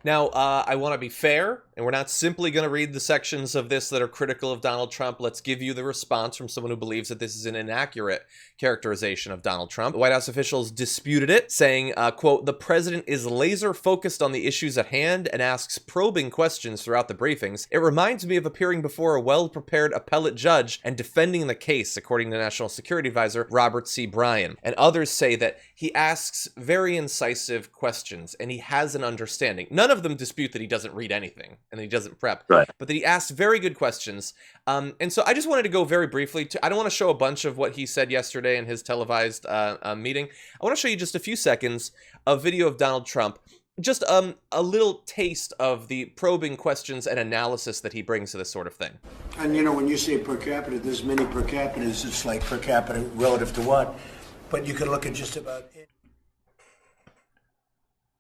Now, I want to be fair, and we're not simply going to read the sections of this that are critical of Donald Trump. Let's give you the response from someone who believes that this is an inaccurate characterization of Donald Trump. The White House officials disputed it, saying, quote, "The president is laser focused on the issues at hand and asks probing questions throughout the briefings. It reminds me of appearing before a well-prepared appellate judge and defending the case," according to National Security Advisor Robert C. Bryan. And others say that he asks very incisive questions and he has an understanding. None of them dispute that he doesn't read anything and that he doesn't prep, Right. but that he asks very good questions. And so I just wanted to go very briefly to, I don't want to show a bunch of what he said yesterday in his televised meeting. I want to show you just a few seconds of video of Donald Trump, just a little taste of the probing questions and analysis that he brings to this sort of thing. And you know, when you say per capita, there's many per capitas. It's like per capita relative to what? But you can look at just about it.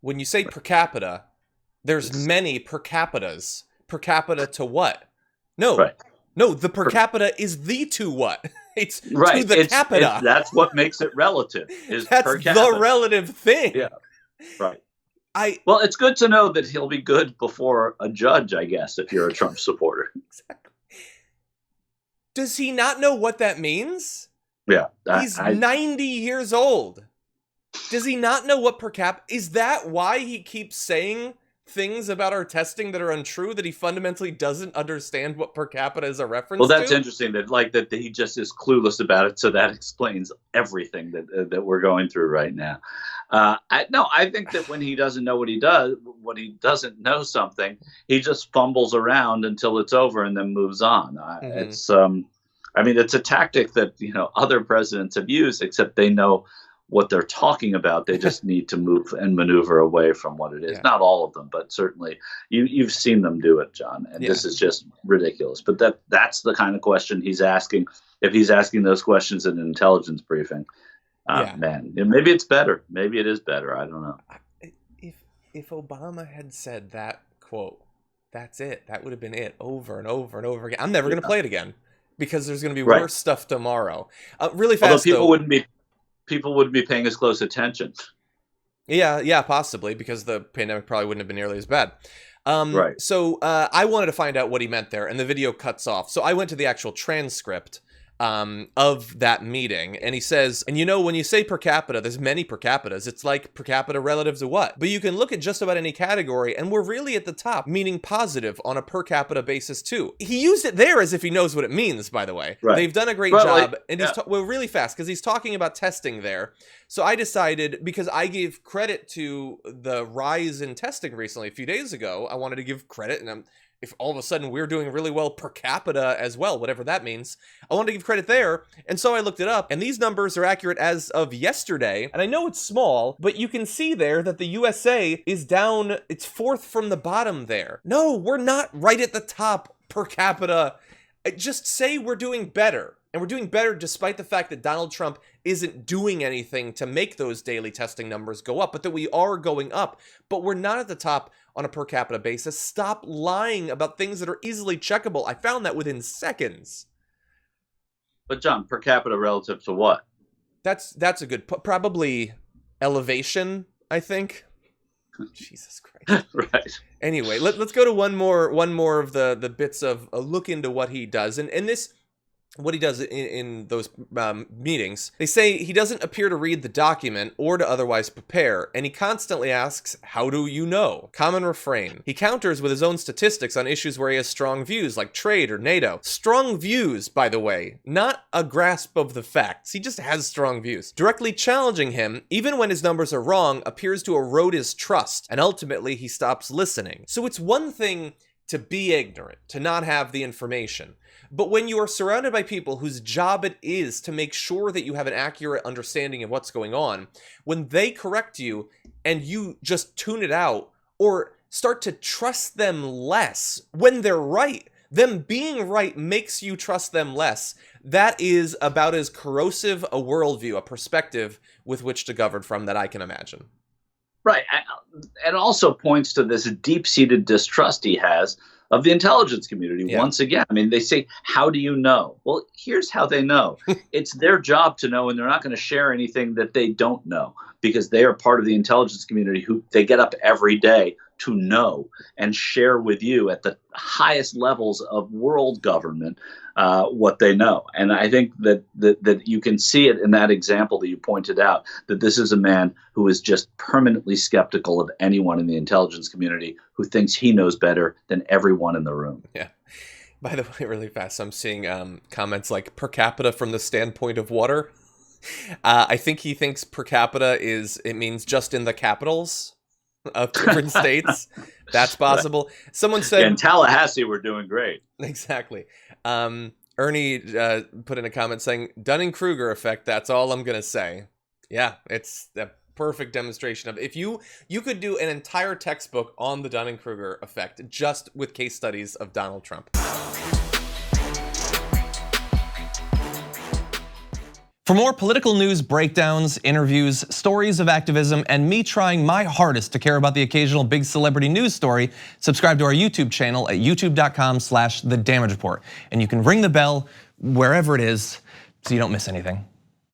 When you say per capita, there's many per capitas. Per capita to what? No. Right. No, the per capita is the to what? It's Right. to the capita. That's what makes it relative. That's per capita. the relative thing. Yeah. Right. Well, it's good to know that he'll be good before a judge, I guess, if you're a Trump supporter. Exactly. Does he not know what that means? Yeah. He's 90 years old. Does he not know what per cap? Is that why he keeps saying things about our testing that are untrue, that he fundamentally doesn't understand what per capita is a reference Well, that's to? interesting that he just is clueless about it. So that explains everything that we're going through right now. I think that when he doesn't know what he does, when he doesn't know something, he just fumbles around until it's over and then moves on. It's it's a tactic that, other presidents have used, except they know what they're talking about. They just need to move and maneuver away from what it is. Yeah. Not all of them, but certainly you've seen them do it, John. And This is just ridiculous. But that's the kind of question he's asking. If he's asking those questions in an intelligence briefing, man, maybe it's better. Maybe it is better. I don't know. If Obama had said that quote, that's it. That would have been it over and over and over again. I'm never going to play it again because there's going to be worse stuff tomorrow. Really fast, although people wouldn't be paying as close attention. Yeah, possibly, because the pandemic probably wouldn't have been nearly as bad. Right. So I wanted to find out what he meant there, and the video cuts off. So I went to the actual transcript of that meeting, and he says, and when you say per capita, there's many per capitas. It's like per capita relative to what? But you can look at just about any category, and we're really at the top, meaning positive on a per capita basis too. He used it there as if he knows what it means, by the way. Right. They've done a great job, and he's really fast, because he's talking about testing there. So I decided, because I gave credit to the rise in testing recently, a few days ago, I wanted to give credit, and if all of a sudden we're doing really well per capita as well, whatever that means, I wanted to give credit there. And so I looked it up, and these numbers are accurate as of yesterday. And I know it's small, but you can see there that the USA is down, it's fourth from the bottom there. No, we're not right at the top per capita. Just say we're doing better. And we're doing better despite the fact that Donald Trump isn't doing anything to make those daily testing numbers go up, but that we are going up. But we're not at the top on a per capita basis. Stop lying about things that are easily checkable. I found that within seconds. But John, per capita relative to what? That's a good, probably elevation, I think. Jesus Christ. Right. Anyway, let's go to one more of the bits of a look into what he does. And this, what he does in those meetings, they say he doesn't appear to read the document or to otherwise prepare, and he constantly asks, how do you know? Common refrain. He counters with his own statistics on issues where he has strong views, like trade or NATO. Strong views, by the way, not a grasp of the facts. He just has strong views. Directly challenging him, even when his numbers are wrong, appears to erode his trust, and ultimately he stops listening. So it's one thing to be ignorant, to not have the information. But when you are surrounded by people whose job it is to make sure that you have an accurate understanding of what's going on, when they correct you and you just tune it out or start to trust them less when they're right, them being right makes you trust them less. That is about as corrosive a worldview, a perspective with which to govern from that I can imagine. Right. It also points to this deep-seated distrust he has of the intelligence community. Yeah. Once again, I mean, they say, how do you know? Well, here's how they know. It's their job to know, and they're not going to share anything that they don't know because they are part of the intelligence community who they get up every day to know and share with you at the highest levels of world government what they know. And I think that you can see it in that example that you pointed out, that this is a man who is just permanently skeptical of anyone in the intelligence community who thinks he knows better than everyone in the room. Yeah. By the way, really fast, I'm seeing comments like per capita from the standpoint of water. I think he thinks per capita it means just in the capitals of different states. That's possible. Someone said in Tallahassee, we're doing great. Exactly. Ernie put in a comment saying Dunning-Kruger effect. That's all I'm gonna say. Yeah, it's a perfect demonstration of if you could do an entire textbook on the Dunning-Kruger effect just with case studies of Donald Trump. For more political news breakdowns, interviews, stories of activism, and me trying my hardest to care about the occasional big celebrity news story, subscribe to our YouTube channel at youtube.com/The Damage Report. And you can ring the bell wherever it is so you don't miss anything.